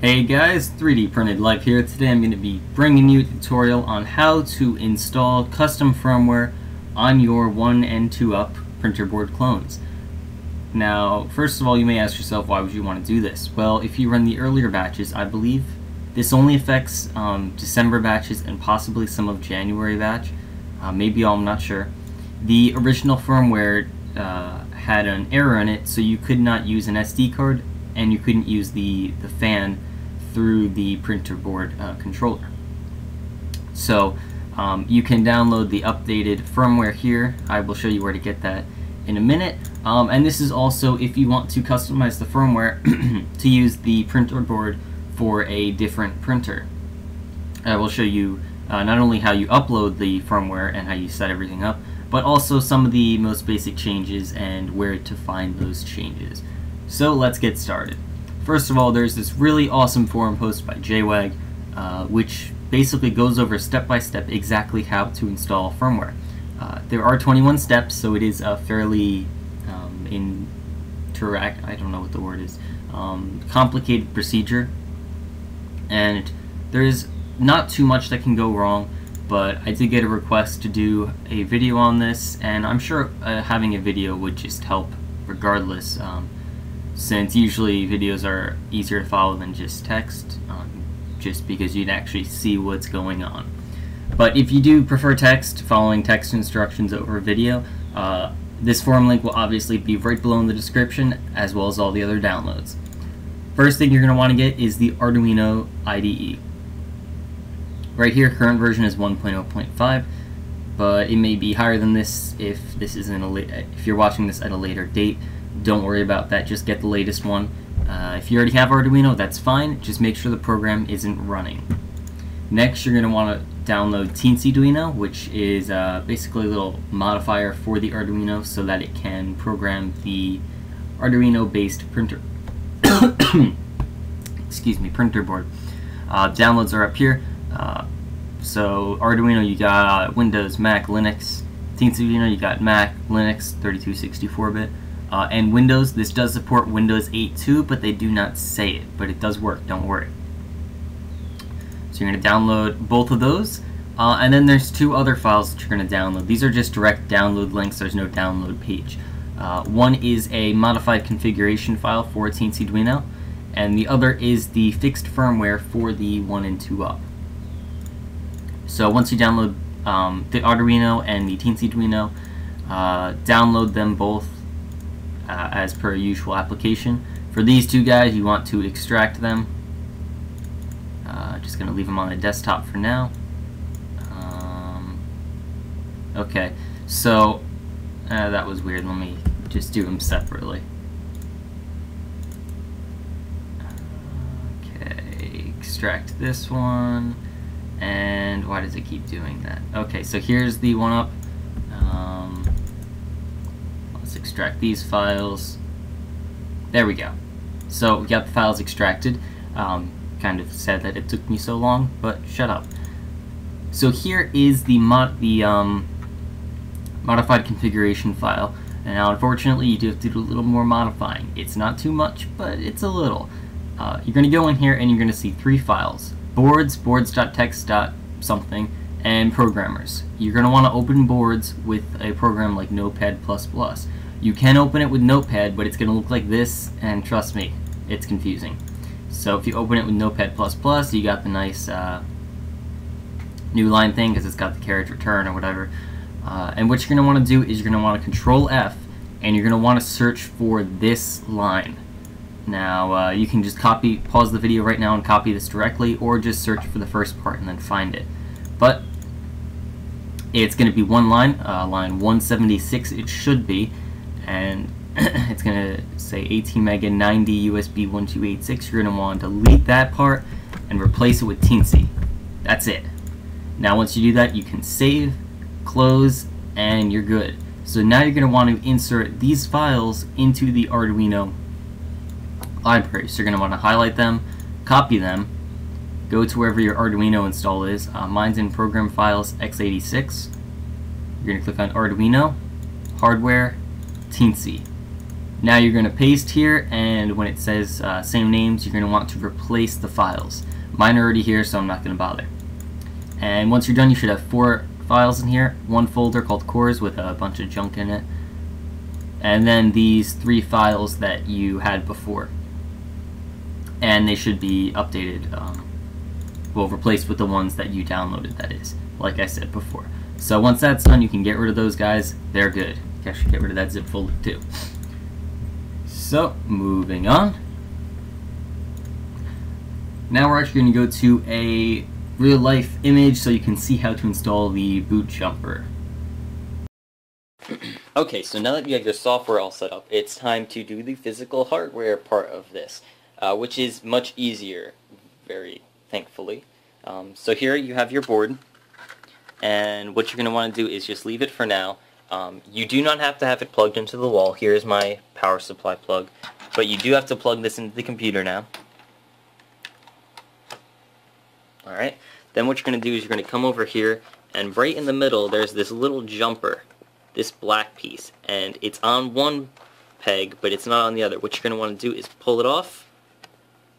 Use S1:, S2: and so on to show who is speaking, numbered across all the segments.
S1: Hey guys, 3D Printed Life here. Today I'm going to be bringing you a tutorial on how to install custom firmware on your 1 and 2 up printer board clones. Now, first of all, you may ask yourself, why would you want to do this? Well, if you run the earlier batches, I believe this only affects December batches and possibly some of January batch. Maybe all, I'm not sure. The original firmware had an error in it, so you could not use an SD card and you couldn't use the fan through the printer board controller. So you can download the updated firmware here. I will show you where to get that in a minute. And this is also if you want to customize the firmware to use the printer board for a different printer. I will show you not only how you upload the firmware and how you set everything up, but also some of the most basic changes and where to find those changes. So let's get started. First of all, there's this really awesome forum post by JWAG, which basically goes over step by step exactly how to install firmware. There are 21 steps, so it is a fairly I don't know what the word is, complicated procedure, and there's not too much that can go wrong. But I did get a request to do a video on this, and I'm sure having a video would just help regardless, since usually videos are easier to follow than just text, just because you'd actually see what's going on. But if you do prefer text, following text instructions over video, this forum link will obviously be right below in the description, as well as all the other downloads. First thing you're going to want to get is the Arduino IDE. Right here, current version is 1.0.5, but it may be higher than this if this is if you're watching this at a later date. Don't worry about that, just get the latest one. If you already have Arduino, that's fine, just make sure the program isn't running. Next, you're going to want to download Teensyduino, which is basically a little modifier for the Arduino so that it can program the Arduino-based printer. Excuse me, printer board. Downloads are up here. So Arduino, you got Windows, Mac, Linux. Teensyduino, you got Mac, Linux, 32/64-bit. And Windows. This does support Windows 8 too, but they do not say it, but it does work, don't worry. So you're going to download both of those, and then there's two other files that you're going to download. These are just direct download links, there's no download page. One is a modified configuration file for Teensyduino, and the other is the fixed firmware for the 1 and 2 up. So once you download the Arduino and the Teensyduino, download them both as per usual application. For these two guys, you want to extract them. Just going to leave them on the desktop for now. Okay, so that was weird. Let me just do them separately. Okay, extract this one. And why does it keep doing that? Okay, so here's the one up. Let's extract these files. There we go. So we got the files extracted. Kind of sad that it took me so long, but shut up. So here is the modified configuration file. And now unfortunately you do have to do a little more modifying. It's not too much, but it's a little. You're going to go in here and you're going to see three files. Boards, boards.txt.something, and programmers. You're going to want to open boards with a program like Notepad++. You can open it with Notepad, but it's going to look like this, and trust me, it's confusing. So if you open it with Notepad++, you got the nice new line thing, because it's got the carriage return or whatever. And what you're going to want to do is you're going to want to Control F, and you're going to want to search for this line. Now, you can just pause the video right now and copy this directly, or just search for the first part and then find it. But it's going to be one line, line 176 it should be, and it's going to say 18 mega 90 USB 1286. You're going to want to delete that part and replace it with Teensy. That's it. Now once you do that, you can save, close, and you're good. So now you're going to want to insert these files into the Arduino library. So you're going to want to highlight them, copy them, go to wherever your Arduino install is. Mine's in Program Files x86. You're going to click on Arduino, Hardware, Teensy. Now you're going to paste here, and when it says same names, you're going to want to replace the files. Mine are already here, so I'm not going to bother. And once you're done, you should have 4 files in here. One folder called cores with a bunch of junk in it. And then these 3 files that you had before. And they should be updated, well, replaced with the ones that you downloaded, that is, like I said before. So once that's done, you can get rid of those guys. They're good. You should get rid of that zip folder too. So, moving on. Now we're actually going to go to a real-life image so you can see how to install the boot jumper. Okay, so now that you have your software all set up, it's time to do the physical hardware part of this, which is much easier, very thankfully. So here you have your board, and what you're going to want to do is just leave it for now. You do not have to have it plugged into the wall. Here's my power supply plug, but you do have to plug this into the computer now. Alright, then what you're going to do is you're going to come over here, and right in the middle there's this little jumper, this black piece, and it's on one peg, but it's not on the other. What you're going to want to do is pull it off,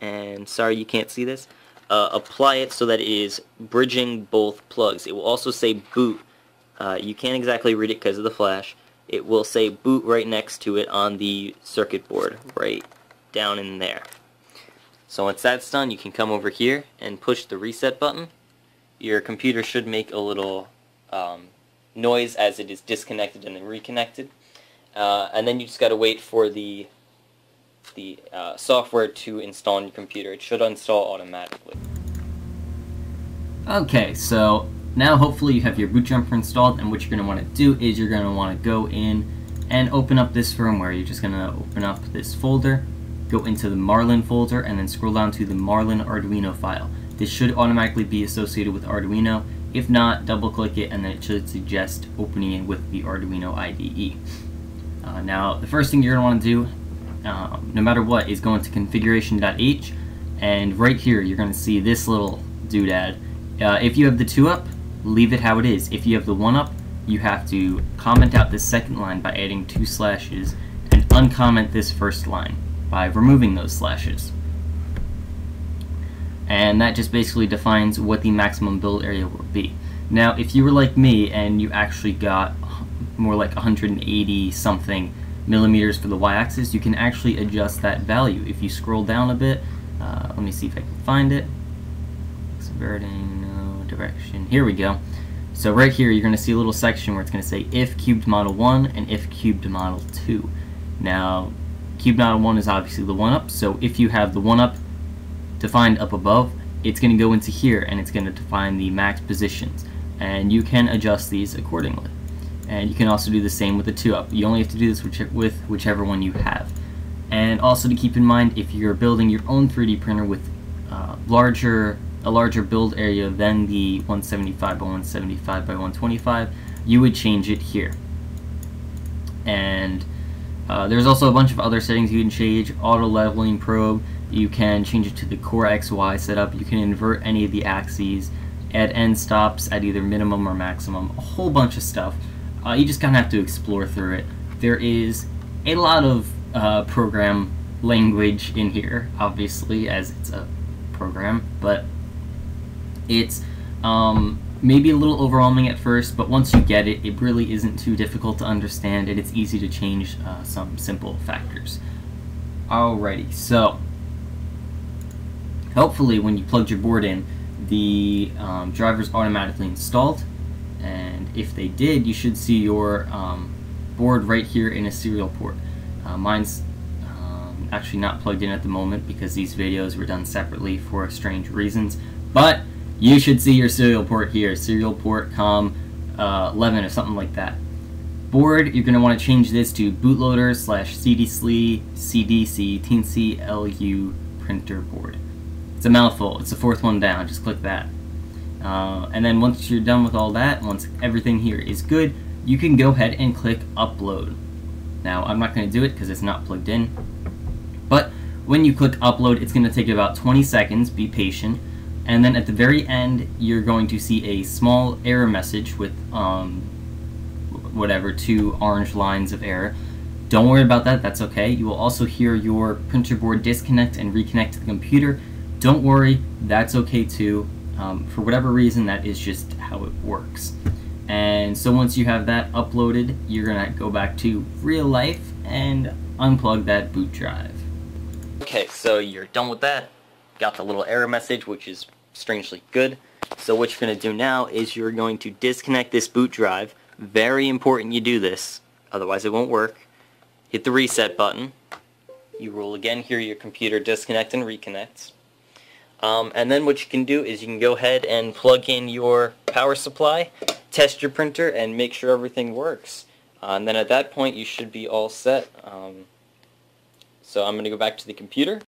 S1: and sorry you can't see this, apply it so that it is bridging both plugs. It will also say boot. You can't exactly read it because of the flash. It will say boot right next to it on the circuit board, right down in there. So once that's done, you can come over here and push the reset button. Your computer should make a little noise as it is disconnected and then reconnected. And then you just got to wait for the software to install on your computer. It should install automatically. Okay, so now hopefully you have your boot jumper installed, and what you're going to want to do is you're going to want to go in and open up this firmware. You're just going to open up this folder, go into the Marlin folder, and then scroll down to the Marlin Arduino file. This should automatically be associated with Arduino. If not, double click it and then it should suggest opening it with the Arduino IDE. Now the first thing you're going to want to do, no matter what, is go into configuration.h, and right here you're going to see this little doodad. If you have the 2 up, leave it how it is. If you have the 1 up, you have to comment out this second line by adding 2 slashes and uncomment this first line by removing those slashes. And that just basically defines what the maximum build area will be. Now if you were like me and you actually got more like 180 something millimeters for the y-axis, you can actually adjust that value. If you scroll down a bit, let me see if I can find it. Exverting, no direction. Here we go. So right here you're going to see a little section where it's going to say if cubed model 1 and if cubed model 2. Now cubed model 1 is obviously the 1 up, so if you have the 1 up defined up above, it's going to go into here and it's going to define the max positions, and you can adjust these accordingly. And you can also do the same with the 2 up. You only have to do this with whichever one you have. And also to keep in mind, if you're building your own 3D printer with a larger build area than the 175 by 175 by 125, you would change it here. And there's also a bunch of other settings you can change. Auto leveling probe, you can change it to the core XY setup, you can invert any of the axes, add end stops at either minimum or maximum, a whole bunch of stuff. You just kind of have to explore through it. There is a lot of program language in here, obviously, as it's a program, but it's maybe a little overwhelming at first, but once you get it, it really isn't too difficult to understand, and it's easy to change some simple factors. Alrighty, so hopefully when you plugged your board in, the driver's automatically installed, and if they did, you should see your board right here in a serial port. Mine's actually not plugged in at the moment because these videos were done separately for strange reasons, but you should see your serial port here, serial port COM 11 or something like that. Board, you're going to want to change this to bootloader / CDC Teensyduino printer board. It's a mouthful, it's the 4th one down, just click that. And then once you're done with all that, once everything here is good, you can go ahead and click upload. Now I'm not going to do it because it's not plugged in, but when you click upload, it's going to take about 20 seconds, be patient, and then at the very end you're going to see a small error message with whatever, 2 orange lines of error. Don't worry about that, that's okay. You will also hear your printer board disconnect and reconnect to the computer. Don't worry, that's okay too. For whatever reason, that is just how it works. And so once you have that uploaded, you're gonna go back to real life and unplug that boot drive. Okay, so you're done with that. Got the little error message, which is strangely good. So what you're gonna do now is you're going to disconnect this boot drive. Very important you do this, otherwise it won't work. Hit the reset button. You will again hear your computer disconnect and reconnect. And then what you can do is you can go ahead and plug in your power supply, test your printer, and make sure everything works. And then at that point you should be all set. So I'm going to go back to the computer.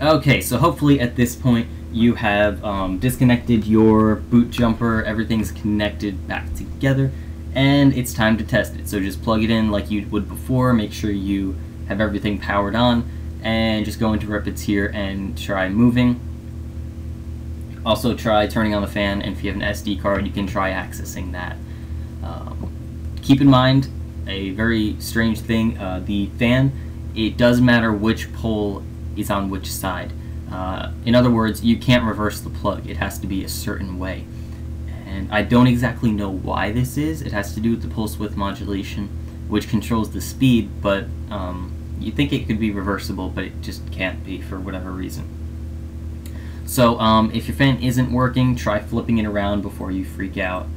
S1: Okay, so hopefully at this point you have disconnected your boot jumper, everything's connected back together, and it's time to test it. So just plug it in like you would before, make sure you have everything powered on, and just go into Repeteer and try moving. Also try turning on the fan, and if you have an SD card you can try accessing that. Keep in mind a very strange thing, the fan, it does matter which pole is on which side. In other words, you can't reverse the plug, it has to be a certain way. And I don't exactly know why this is. It has to do with the pulse width modulation, which controls the speed, but you think it could be reversible, but it just can't be for whatever reason. So if your fan isn't working, try flipping it around before you freak out,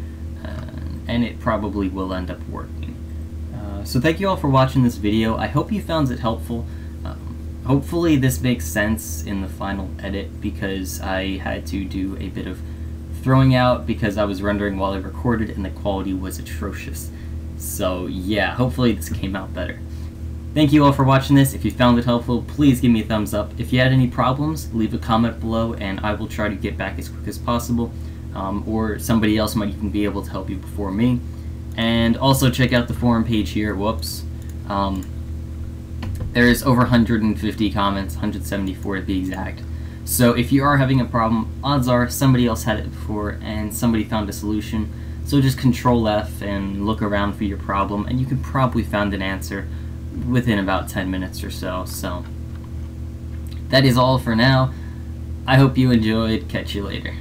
S1: and it probably will end up working. So thank you all for watching this video. I hope you found it helpful. Hopefully this makes sense in the final edit, because I had to do a bit of throwing out because I was rendering while I recorded and the quality was atrocious. So yeah, hopefully this came out better. Thank you all for watching this. If you found it helpful, please give me a thumbs up. If you had any problems, leave a comment below and I will try to get back as quick as possible. Or somebody else might even be able to help you before me. And also check out the forum page here. Whoops. There's over 150 comments, 174 to be exact. So if you are having a problem, odds are somebody else had it before and somebody found a solution. So just Control F and look around for your problem and you can probably find an answer within about 10 minutes or so. So that is all for now. I hope you enjoyed. Catch you later.